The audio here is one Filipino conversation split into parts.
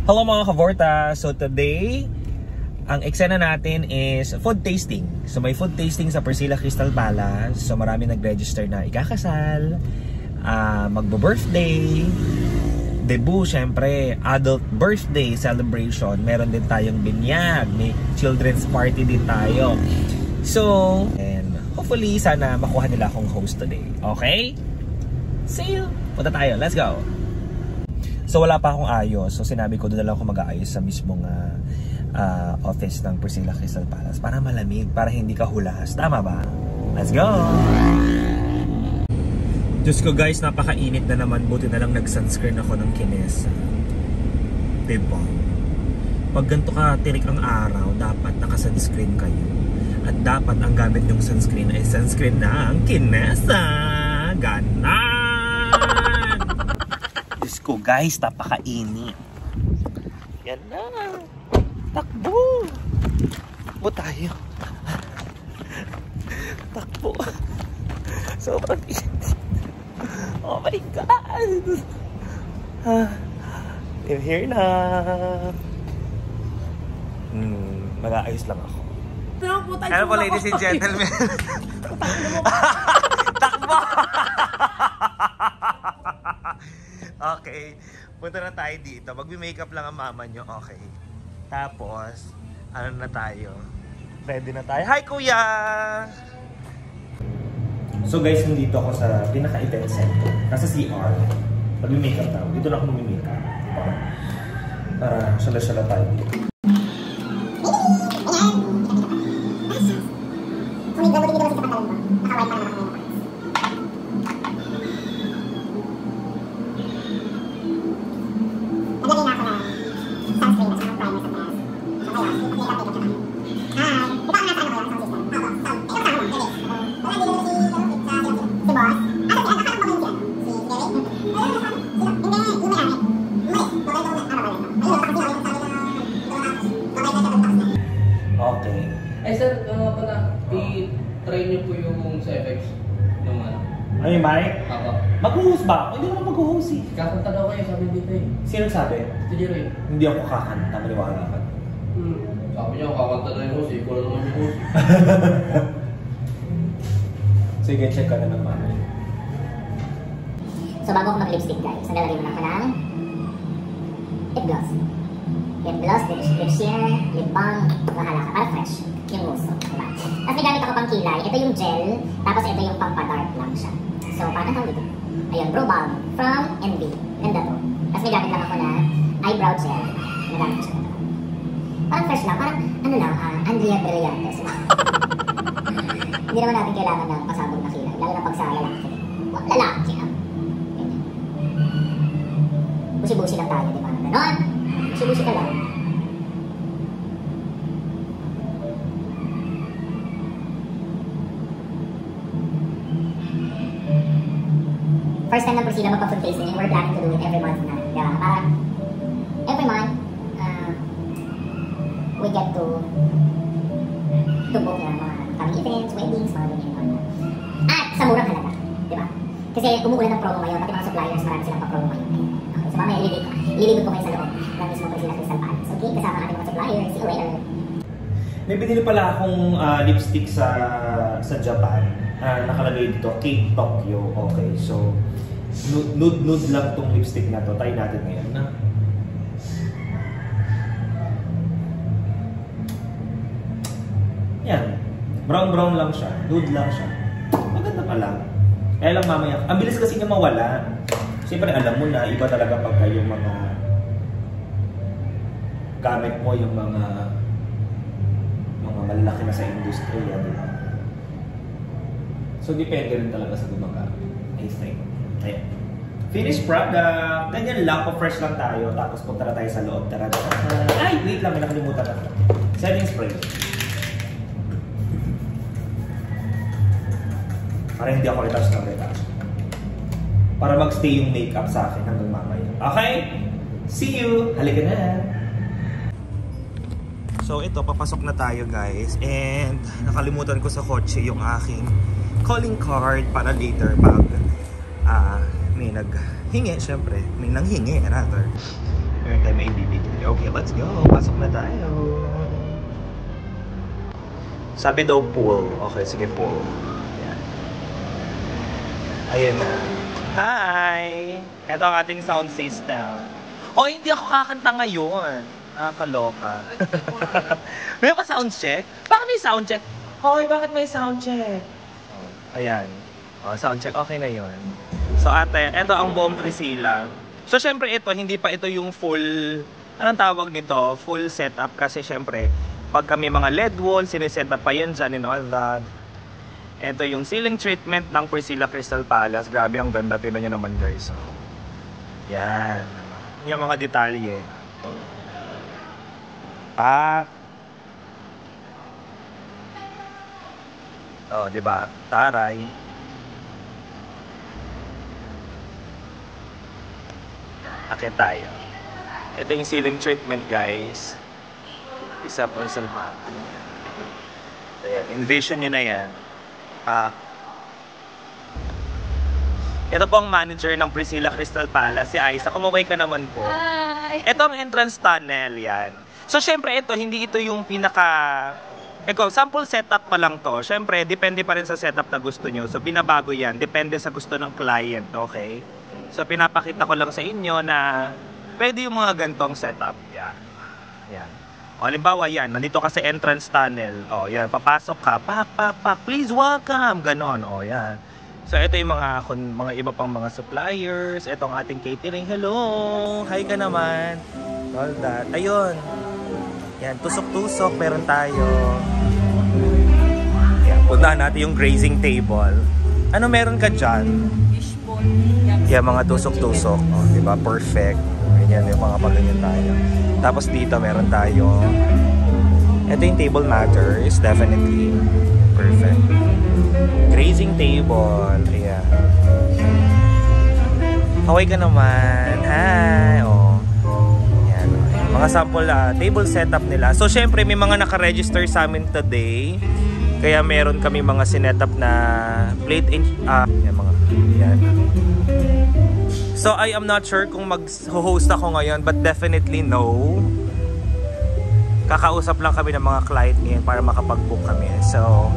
Hello mga kavorta! So today, ang eksena natin is food tasting. So may food tasting sa Priscilla Crystal Palace. So marami nag-register na ikakasal, magbo-birthday, debut, syempre, adult birthday celebration. Meron din tayong binyag, may children's party din tayo. So, and hopefully, sana makuha nila akong host today. Okay? See you! Punta tayo, let's go! So wala pa akong ayos. So sinabi ko doon na lang ako mag-aayos sa mismong office ng Priscilla Crystal Palace para malamig, para hindi ka hulas. Tama ba? Let's go! Diyos ko guys, napakainit na naman. Buti na lang nag-sunscreen ako ng kines. Diba? Pag ganito ka tirik ang araw, dapat naka-sunscreen kayo. At dapat ang gamit yung sunscreen ay sunscreen ng Kinesa. Ganon! Diyos ko guys, napakainit. Yan na. Takbo. Takbo tayo. Takbo. Sobrang init. Oh my God. I'm here na. Mag-aayos lang ako. Ano po ladies and gentlemen? Takbo. Okay, punta na tayo dito. Magbi-makeup lang ang mama nyo. Okay. Tapos, ano na tayo? Ready na tayo. Hi, kuya! So guys, nandito ako sa pinaka-event center. Nasa CR. Magbi-makeup tayo. Dito na ako mag-makeup. Para sala-sala tayo dito. Okay. Eh sir, pala, i-try niyo po yung sa effects ng ano. Ay, Mike? Ako. Mag-host ba ako? Hindi naman mag-host eh. Kakanta daw kayo, sabi dito eh. Sino sabi? Si Jeroy. Hindi ako kakanta, maniwala ka. Sabi niya, kakanta na yung host eh. Ikaw naman yung host. Sige, check ka na ng mama. So bago ako mag-lipstick guys, nagalagay mo na ako ng lip gloss. Lip gloss, lip sheer, lip balm, bahala ka, para fresh yung gusto, diba? Tapos may gamit ako pang kilay, ito yung gel, tapos ito yung pang-dark lang siya. So parang tawag dito. Ayun, brow balm from MB, ganda to. Tapos may gamit lang ako na eyebrow gel, nagamit ko siya. Parang fresh lang, parang ano lang, Andrea Brillantes. Hindi naman natin kailangan ng pasabog na kilay, lalo na pag sa lalaki. Lalaki ah. Busi-busi lang tayo, di ba? Ganon! Busi-busi ka lang. First time na Priscilla magpa-food tasting, we're planning to do it every month na. Diba? Parang, every month, we get to book yung mga family events, weddings, mga ganyan. At sa murang halaga, diba? Kasi umuulan ng promo ngayon, pati mga suppliers, marami silang pa-promo ngayon. Okay, so mamaya ililibot ko kayo sa loob ng mismo Priscilla Crystal Palace. Okay, kasama natin mga suppliers, see you later. May binili pala akong lipstick sa Japan. Nakalagay dito, Cake Tokyo. Okay, so nude lang tong lipstick na to. Try natin ngayon na. Yan. Brown lang siya. Nude lang siya. Maganda pala. Kaya lang mamaya. Ang bilis kasi niya mawala. Siyempre alam mo na, iba talaga pagka yung mga gamit mo, yung mga malalaki na sa industriya, diba? So, depende rin talaga sa gumagamit, I think. Ayan. Finished product. Ganyan lang, pa-fresh lang tayo. Tapos punta na tayo sa loob. Tara. Ay, wait lang, may nakalimutan na. Setting spray. Para hindi ako retouch ng retouch. Para mag-stay yung makeup sa akin hanggang mamaya. Okay? See you! Halika na! So ito, papasok na tayo guys. And nakalimutan ko sa kotse yung aking calling card para later pag may naghingi, syempre. May nanghingi, rather. Meron tayo may bibigyan. let's go. Pasok na tayo. Sabi daw pool. Okay, sige pool. Ayan. Ayan na. Hi! Ito ang ating sound system. Oh, hindi ako kakanta ngayon. Nakakaloka. May ka sound check? Bakit may sound check? Hoy, bakit may sound check? Ayan. Oh, sound check. Okay na yun. So ate, ito ang buong Priscilla. So syempre ito, hindi pa ito yung full, anong tawag nito? Full setup kasi syempre, pag kami mga LED wall, siniset up pa yan dyan and all that. Ito yung ceiling treatment ng Priscilla Crystal Palace. Grabe ang ganda. Tignan nyo naman guys. So, yan. Yung mga detalye. Oh, di ba? Taray. Akit tayo. Ito yung ceiling treatment guys. Isa po sa map. Ayan, envision nyo na yan. Ito po ang manager ng Priscilla Crystal Palace, si Aiza. Kumaway ka naman po. Hi! Ito ang entrance tunnel, yan. So, syempre ito, hindi ito yung sample setup pa lang to. Syempre, depende pa rin sa setup na gusto nyo. So, binabago yan. Depende sa gusto ng client, okay? So, pinapakita ko lang sa inyo na pwede yung mga gantong setup. Yan. Yan. O, halimbawa yan, nandito ka sa entrance tunnel. O, yan, papasok ka. Pak, please welcome. Ganon, o, yan. So, ito yung mga iba pang mga suppliers. Ito ang ating catering. Hello! Hi ka naman. All that. Ayun. Yan, tusok-tusok. Meron tayo. Yan, puntahan natin yung grazing table. Ano meron ka dyan? Fishball. Yan, mga tusok-tusok. O, diba? Perfect. Yan, yung mga pagganyan tayo. Tapos dito meron tayo. Ito yung table matters. Definitely. Perfect. Grazing table. Ayan. Kaway ka naman. Hi. Oh. Ayan. Mga sample table setup nila. So, syempre, may mga naka-register sa amin today. Kaya meron kami mga sinetup na plate and... yan, mga... Yan. So, I am not sure kung mag-host ako ngayon, but definitely no. Kakausap lang kami ng mga client ngayon para makapag-book kami. So,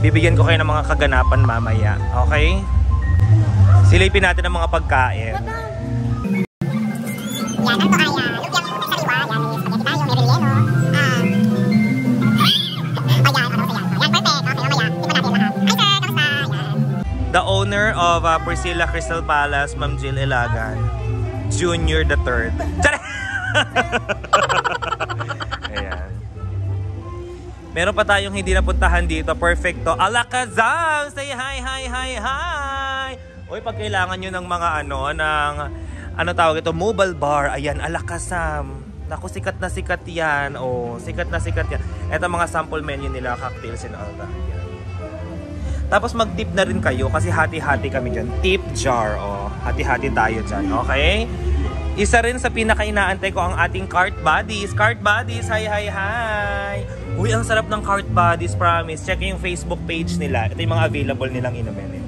bibigyan ko kayo ng mga kaganapan mamaya. Okay? Silipin natin ang mga pagkain. Yan, ito ay lumpiang sariwa. Yan, may spaghetti tayo, may relleno. Ayan, ano sa yan? Yan, perfect. Okay, mamaya. Tingnan natin lahat. Hi sir, kamusta? Yan. The owner of Priscilla Crystal Palace, Ma'am Jill Ilagan, Junior the Third. Ayan. Meron pa tayong hindi napuntahan dito. Perfecto. Alakazam! Say hi, hi, hi, hi! Uy, pag kailangan nyo ng mga ano tawag ito, mobile bar. Ayan, Alakazam. Naku, sikat na sikat yan. Oh, sikat na sikat yan. Ito mga sample menu nila, cocktails and all that. Ayan. Tapos mag-tip na rin kayo kasi hati-hati kami dyan. Tip jar. Oh, hati-hati tayo dyan. Okay? Isa rin sa pinaka-inaantay ko ang ating cart buddies. Cart buddies, hi, hi, hi! Uy, ang sarap ng cart buddies, promise. Check yung Facebook page nila. Ito yung mga available nilang inumin.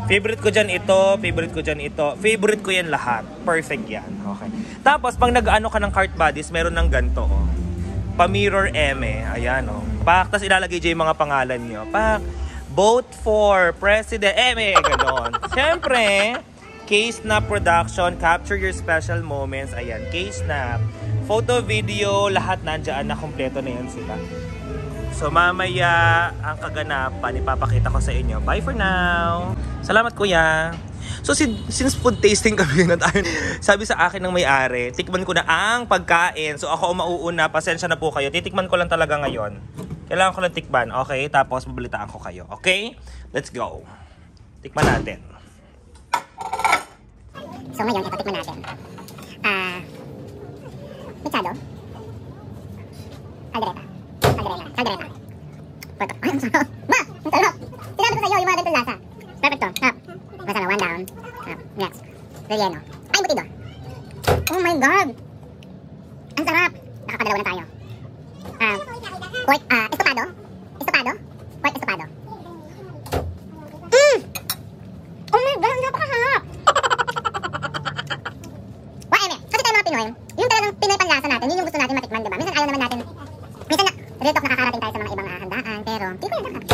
Favorite ko dyan ito, favorite ko dyan ito. Favorite ko yan lahat. Perfect yan. Okay. Tapos, pag nag-ano ka ng cart buddies, meron ng ganito, oh. Pa-mirror eme. Ayan, oh. Pak, tas ilalagay dyan yung mga pangalan nyo. Pak, vote for President eme. Ganon. Siyempre, K-Snap Production, capture your special moments. Ayan, K-Snap. Photo, video, lahat nandyan na, kompleto na yan sila. So mamaya, ang kaganapan, ipapakita ko sa inyo. Bye for now! Salamat kuya! So since food tasting kami na tayo, sabi sa akin ng may-ari, tikman ko na ang pagkain. So ako mauuna, pasensya na po kayo. Titikman ko lang talaga ngayon. Kailangan ko lang tikman, okay? Tapos mabalitaan ko kayo, okay? Let's go! Tikman natin. So ngayon, ito, tikman natin. Mixado. Caldereta. Caldereta. Puerto. Ay, ang sarap. Ma! Ang sarap! Sinabi ko sa'yo, yung mga ganitong lasa. Perfect to. Hap. Basta na, one down. Hap. Next. Relleno. Ay, butido. Oh my God! Ang sarap! Nakakadalawa na tayo. Pork, estopado. Estopado. Pork estopado. Oh my God! Ang napakasarap! Kasi tayo mga Pinoy, yung talagang Pinoy panlasa natin, yun yung gusto natin matikman, diba? Minsan ayaw naman natin, minsan na, real talk nakakarating tayo sa mga ibang handaan, pero, di ko lang dapat.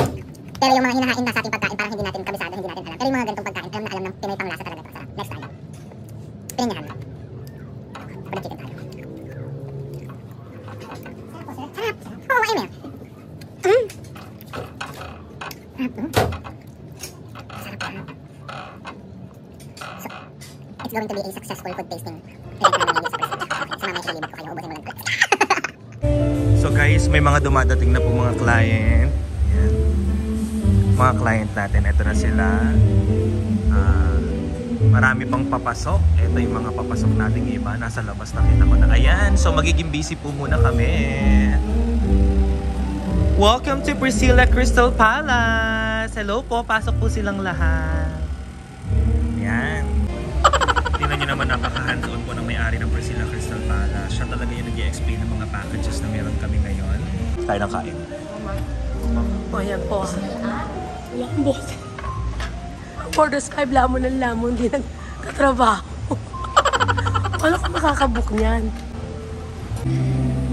Pero yung mga hinahain na sa ating pagkain, parang hindi natin kabisado, hindi natin alam. Pero yung mga ganitong pagkain, alam na alam ng Pinoy panglasa talaga ito. Sarap. Next tayo. Pininyahan. Pwede chicken tayo. Sarap. Oo, ayun yan. Sarap to. Sarap na. So, it's going to be a successful food tasting. So guys, may mga dumadating na po mga client. Ayan. Mga client natin, ito na sila. Marami pang papasok. Ito yung mga papasok nating iba. Nasa labas nakita ko na. Ayan, so magiging busy po muna kami. Welcome to Priscilla Crystal Palace. Hello po, pasok po silang lahat. Ayan. Tingnan nyo naman, napaka-hands-on po ng may-ari ng Priscilla Crystal Palace. Siya talaga yung nag-i-explain ng mga packages na meron kami ngayon. Tayo ng kain. O, ayan po. Lambot. For the sky, lamon ng lamon, hindi nagkatrabaho. Wala ko makakabook niyan.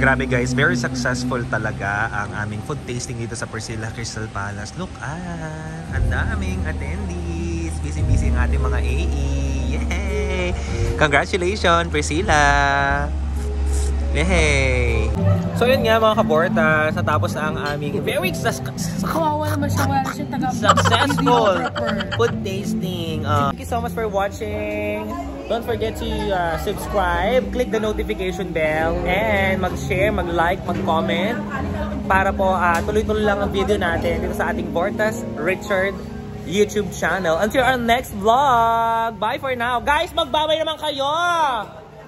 Grabe guys, very successful talaga ang aming food tasting dito sa Priscilla Crystal Palace. Look ang daming attendees. Busy-busy ang ating mga AE. Yay! Congratulations, Priscilla! Yay! So yun nga mga kabortas, natapos na ang aming very Kawawa naman siya, wala siya successful food tasting. Thank you so much for watching. Don't forget to subscribe, click the notification bell, and mag-share, mag-like, mag-comment para po tuloy-tuloy lang ang video natin dito sa ating Bortas Richard YouTube channel. Until our next vlog! Bye for now! Guys, magbabay naman kayo!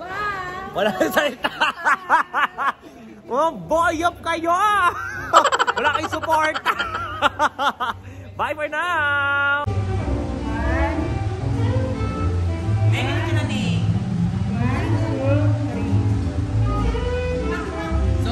Bye! Wala nang salita! Oh, boy up kayo! Wala kayong support! Bye for now! So,